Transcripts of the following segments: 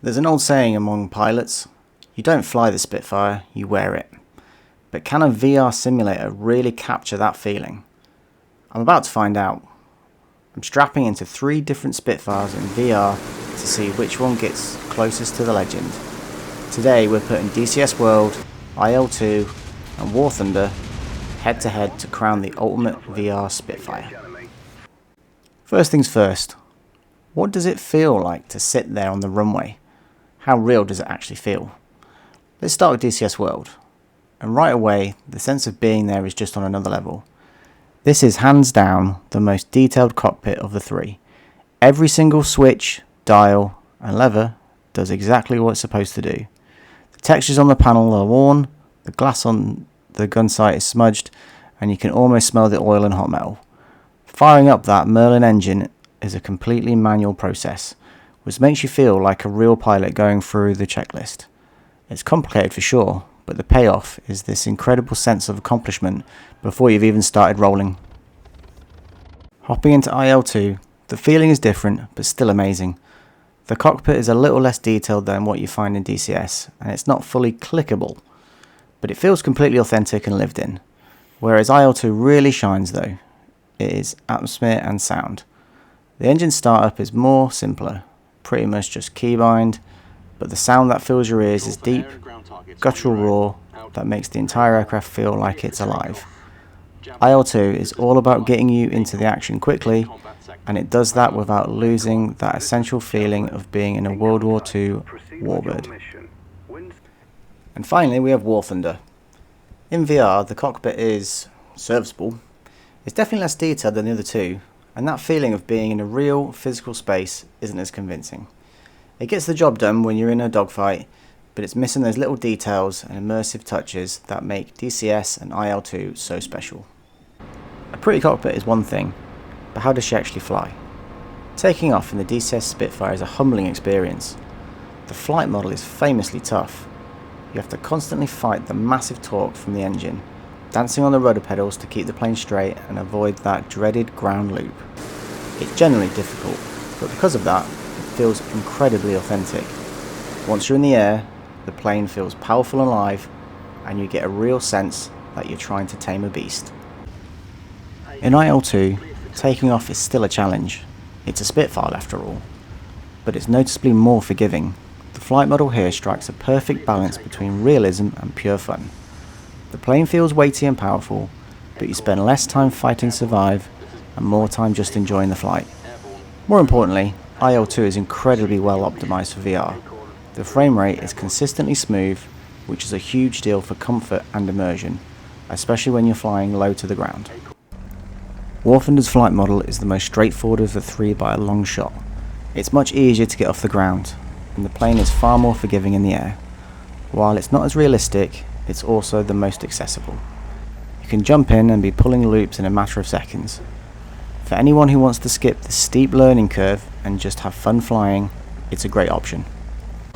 There's an old saying among pilots, you don't fly the Spitfire, you wear it. But can a VR simulator really capture that feeling? I'm about to find out. I'm strapping into 3 different Spitfires in VR to see which one gets closest to the legend. Today we're putting DCS World, IL2 and War Thunder head to head to crown the ultimate VR Spitfire. First things first, what does it feel like to sit there on the runway? How real does it actually feel? Let's start with DCS World. And right away, the sense of being there is just on another level. This is hands down the most detailed cockpit of the 3. Every single switch, dial and lever does exactly what it's supposed to do. The textures on the panel are worn, the glass on the gun sight is smudged, and you can almost smell the oil and hot metal. Firing up that Merlin engine is a completely manual process, which makes you feel like a real pilot going through the checklist. It's complicated for sure, but the payoff is this incredible sense of accomplishment before you've even started rolling. Hopping into IL2, the feeling is different, but still amazing. The cockpit is a little less detailed than what you find in DCS, and it's not fully clickable, but it feels completely authentic and lived in. Whereas IL2 really shines though, it is atmosphere and sound. The engine startup is more simpler, pretty much just keybind, but the sound that fills your ears is deep, guttural roar that makes the entire aircraft feel like it's alive. IL2 is all about getting you into the action quickly, and it does that without losing that essential feeling of being in a World War II warbird. And finally we have War Thunder. In VR the cockpit is serviceable. It's definitely less detailed than the other 2, and that feeling of being in a real physical space isn't as convincing. It gets the job done when you're in a dogfight, but it's missing those little details and immersive touches that make DCS and IL2 so special. A pretty cockpit is one thing, but how does she actually fly? Taking off in the DCS Spitfire is a humbling experience. The flight model is famously tough. You have to constantly fight the massive torque from the engine, dancing on the rudder pedals to keep the plane straight and avoid that dreaded ground loop. It's generally difficult, but because of that, it feels incredibly authentic. Once you're in the air, the plane feels powerful and alive, and you get a real sense that you're trying to tame a beast. In IL2, taking off is still a challenge. It's a Spitfire after all, but it's noticeably more forgiving. The flight model here strikes a perfect balance between realism and pure fun. The plane feels weighty and powerful, but you spend less time fighting to survive and more time just enjoying the flight. More importantly, IL2 is incredibly well optimized for VR. The frame rate is consistently smooth, which is a huge deal for comfort and immersion, especially when you're flying low to the ground. War Thunder's flight model is the most straightforward of the 3 by a long shot. It's much easier to get off the ground, and the plane is far more forgiving in the air. While it's not as realistic, it's also the most accessible. You can jump in and be pulling loops in a matter of seconds. For anyone who wants to skip the steep learning curve and just have fun flying, it's a great option.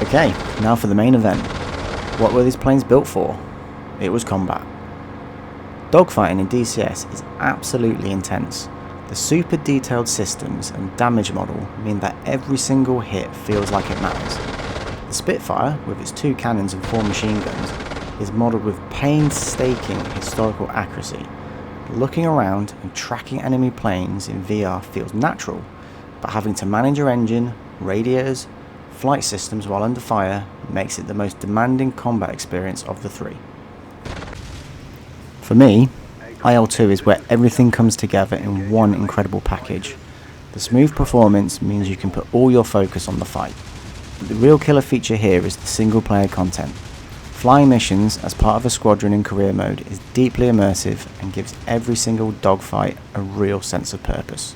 Okay, now for the main event. What were these planes built for? It was combat. Dogfighting in DCS is absolutely intense. The super detailed systems and damage model mean that every single hit feels like it matters. The Spitfire, with its 2 cannons and 4 machine guns, is modelled with painstaking historical accuracy. Looking around and tracking enemy planes in VR feels natural, but having to manage your engine, radiators, flight systems while under fire makes it the most demanding combat experience of the 3. For me, IL2 is where everything comes together in one incredible package. The smooth performance means you can put all your focus on the fight. But the real killer feature here is the single player content. Flying missions as part of a squadron in career mode is deeply immersive and gives every single dogfight a real sense of purpose.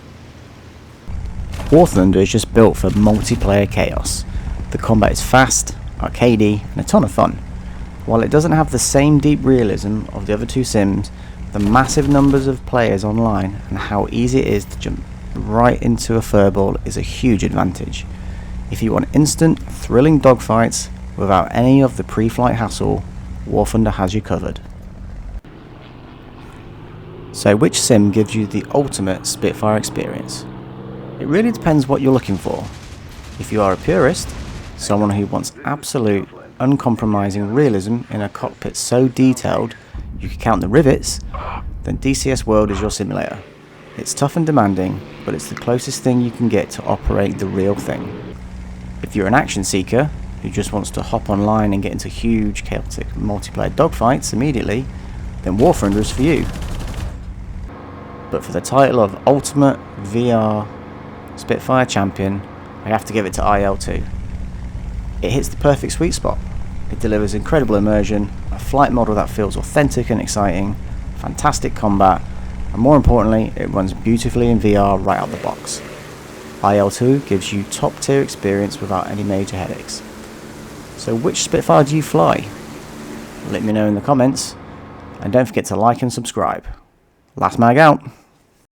War Thunder is just built for multiplayer chaos. The combat is fast, arcadey, and a ton of fun. While it doesn't have the same deep realism of the other 2 sims, the massive numbers of players online and how easy it is to jump right into a furball is a huge advantage. If you want instant, thrilling dogfights without any of the pre-flight hassle, War Thunder has you covered. So which sim gives you the ultimate Spitfire experience? It really depends what you're looking for. If you are a purist, someone who wants absolute, uncompromising realism in a cockpit so detailed you can count the rivets, then DCS World is your simulator. It's tough and demanding, but it's the closest thing you can get to operate the real thing. If you're an action seeker who just wants to hop online and get into huge, chaotic multiplayer dogfights immediately, then War Thunder is for you. But for the title of Ultimate VR Spitfire Champion, I have to give it to IL2. It hits the perfect sweet spot. It delivers incredible immersion, a flight model that feels authentic and exciting, fantastic combat, and more importantly, it runs beautifully in VR right out the box. IL2 gives you top tier experience without any major headaches. So which Spitfire do you fly? Let me know in the comments, and don't forget to like and subscribe. Last mag out.